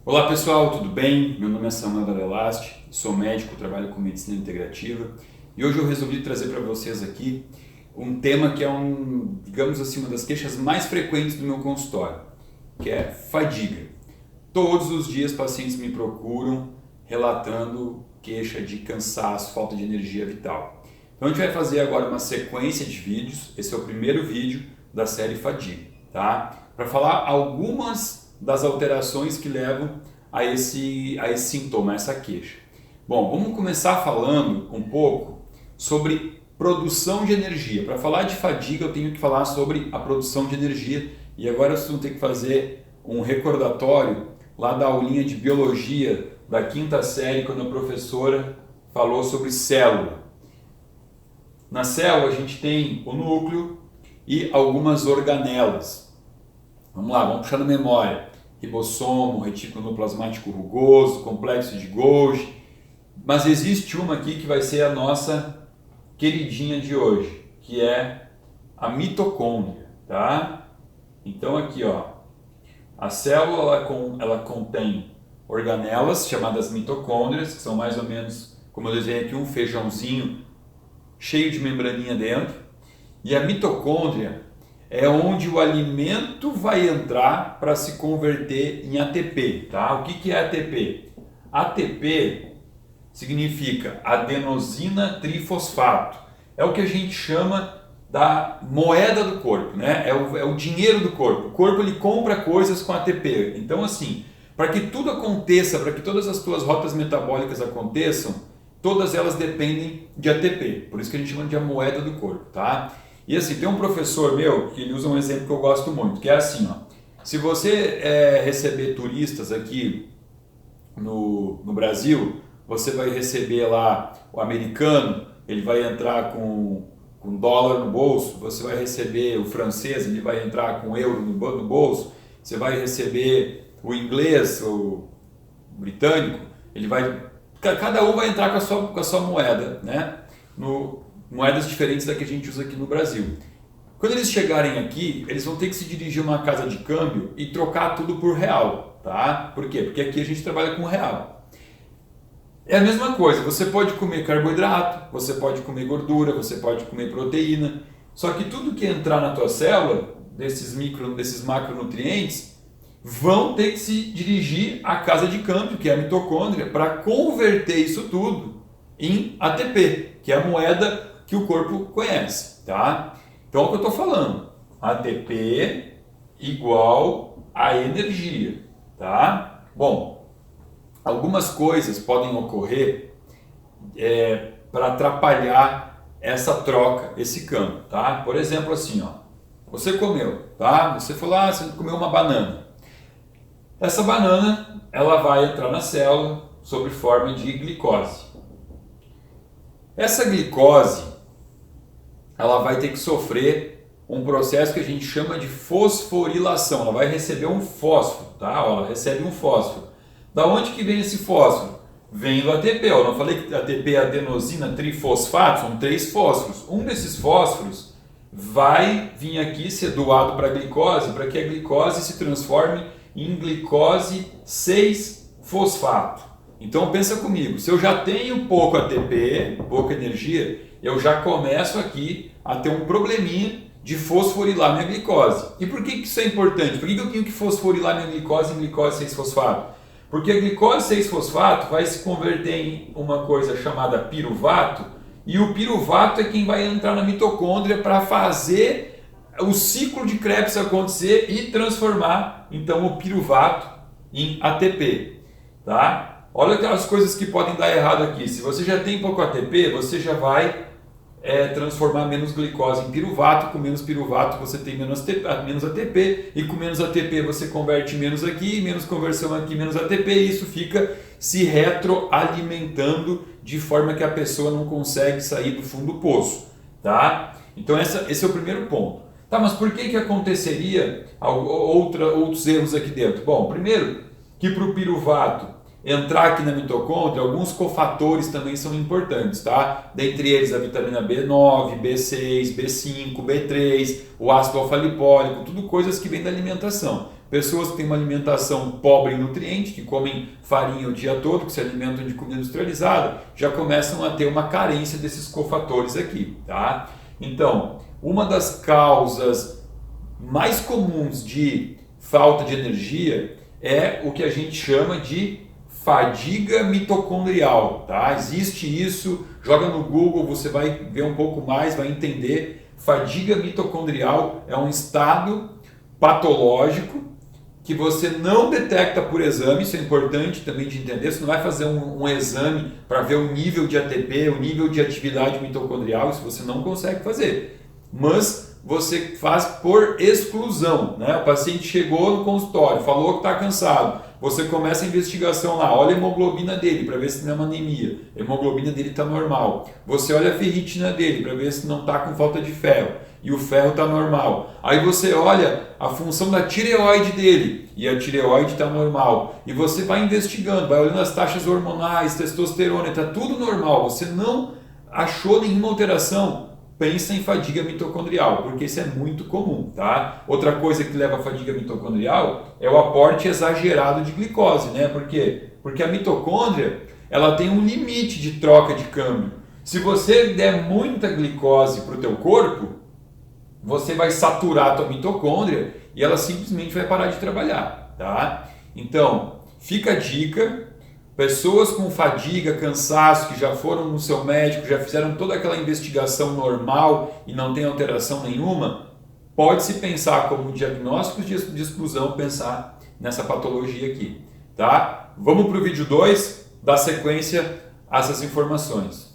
Olá pessoal, tudo bem? Meu nome é Samuel Davelasti, sou médico, trabalho com medicina integrativa e hoje eu resolvi trazer para vocês aqui um tema que é digamos assim, uma das queixas mais frequentes do meu consultório, que é fadiga. Todos os dias pacientes me procuram relatando queixa de cansaço, falta de energia vital. Então a gente vai fazer agora uma sequência de vídeos, esse é o primeiro vídeo da série Fadiga, tá? Para falar algumas das alterações que levam a esse sintoma, a essa queixa. Bom, vamos começar falando um pouco sobre produção de energia. Para falar de fadiga eu tenho que falar sobre a produção de energia e agora vocês vão ter que fazer um recordatório lá da aulinha de biologia da quinta série, quando a professora falou sobre célula. Na célula a gente tem o núcleo e algumas organelas. Vamos lá, vamos puxar na memória. Ribossomo, retículo endoplasmático rugoso, complexo de Golgi. Mas existe uma aqui que vai ser a nossa queridinha de hoje, que é a mitocôndria, tá? Então aqui, ó, a célula ela contém organelas chamadas mitocôndrias, que são mais ou menos, como eu desenhei aqui, um feijãozinho cheio de membraninha dentro. E a mitocôndria é onde o alimento vai entrar para se converter em ATP, tá? O que é ATP? ATP significa adenosina trifosfato. É o que a gente chama da moeda do corpo, né? É o dinheiro do corpo. O corpo ele compra coisas com ATP. Então assim, para que tudo aconteça, para que todas as tuas rotas metabólicas aconteçam, todas elas dependem de ATP. Por isso que a gente chama de a moeda do corpo, tá? E assim, tem um professor meu que ele usa um exemplo que eu gosto muito, que é assim, ó. Se você receber turistas aqui no Brasil, você vai receber lá o americano, ele vai entrar com dólar no bolso, você vai receber o francês, ele vai entrar com euro no bolso, você vai receber o inglês, o britânico, ele vai... Cada um vai entrar com a sua moeda, né? Moedas diferentes da que a gente usa aqui no Brasil. Quando eles chegarem aqui, eles vão ter que se dirigir a uma casa de câmbio e trocar tudo por real, tá? Por quê? Porque aqui a gente trabalha com real. É a mesma coisa, você pode comer carboidrato, você pode comer gordura, você pode comer proteína, só que tudo que entrar na tua célula, desses macronutrientes, vão ter que se dirigir à casa de câmbio, que é a mitocôndria, para converter isso tudo em ATP, que é a moeda que o corpo conhece, tá? Então é o que eu estou falando, ATP igual a energia, tá? Bom, algumas coisas podem ocorrer para atrapalhar essa troca, esse câmbio, tá? Por exemplo, assim, ó, você comeu, tá? Você falou, você comeu uma banana. Essa banana, ela vai entrar na célula sob forma de glicose. Essa glicose, ela vai ter que sofrer um processo que a gente chama de fosforilação. Ela vai receber um fósforo, tá? Ela recebe um fósforo. Da onde que vem esse fósforo? Vem do ATP. Eu não falei que ATP é adenosina trifosfato, são 3 fósforos. Um desses fósforos vai vir aqui ser doado para a glicose, para que a glicose se transforme em glicose 6-fosfato. Então pensa comigo, se eu já tenho pouco ATP, pouca energia, eu já começo aqui a ter um probleminha de fosforilar minha glicose. E por que isso é importante? Por que eu tenho que fosforilar minha glicose em glicose 6-fosfato? Porque a glicose 6-fosfato vai se converter em uma coisa chamada piruvato, e o piruvato é quem vai entrar na mitocôndria para fazer o ciclo de Krebs acontecer e transformar então o piruvato em ATP, tá? Olha aquelas coisas que podem dar errado aqui. Se você já tem pouco ATP, você já vai transformar menos glicose em piruvato. Com menos piruvato você tem menos ATP. E com menos ATP você converte menos aqui, menos conversão aqui, menos ATP. E isso fica se retroalimentando de forma que a pessoa não consegue sair do fundo do poço, tá? Então esse é o primeiro ponto. Tá, mas por que aconteceria outros erros aqui dentro? Bom, primeiro que para o piruvato entrar aqui na mitocôndria, alguns cofatores também são importantes, tá? Dentre eles a vitamina B9, B6, B5, B3, o ácido alfa-lipólico, tudo coisas que vêm da alimentação. Pessoas que têm uma alimentação pobre em nutrientes, que comem farinha o dia todo, que se alimentam de comida industrializada, já começam a ter uma carência desses cofatores aqui, tá? Então, uma das causas mais comuns de falta de energia é o que a gente chama de fadiga mitocondrial, tá? Existe isso, joga no Google, você vai ver um pouco mais, vai entender. Fadiga mitocondrial é um estado patológico que você não detecta por exame, isso é importante também de entender. Você não vai fazer um exame para ver o nível de ATP, o nível de atividade mitocondrial, isso você não consegue fazer. Mas você faz por exclusão, né? O paciente chegou no consultório, falou que está cansado, você começa a investigação lá, olha a hemoglobina dele para ver se tem uma anemia, a hemoglobina dele está normal, você olha a ferritina dele para ver se não está com falta de ferro, e o ferro está normal, aí você olha a função da tireoide dele, e a tireoide está normal, e você vai investigando, vai olhando as taxas hormonais, testosterona, está tudo normal, você não achou nenhuma alteração, pensa em fadiga mitocondrial, porque isso é muito comum, tá? Outra coisa que leva à fadiga mitocondrial é o aporte exagerado de glicose, né? Por quê? Porque a mitocôndria, ela tem um limite de troca de câmbio. Se você der muita glicose para o teu corpo, você vai saturar a tua mitocôndria e ela simplesmente vai parar de trabalhar, tá? Então, fica a dica. Pessoas com fadiga, cansaço, que já foram no seu médico, já fizeram toda aquela investigação normal e não tem alteração nenhuma, pode-se pensar como diagnósticos de exclusão, pensar nessa patologia aqui, tá? Vamos para o vídeo 2, dar sequência a essas informações.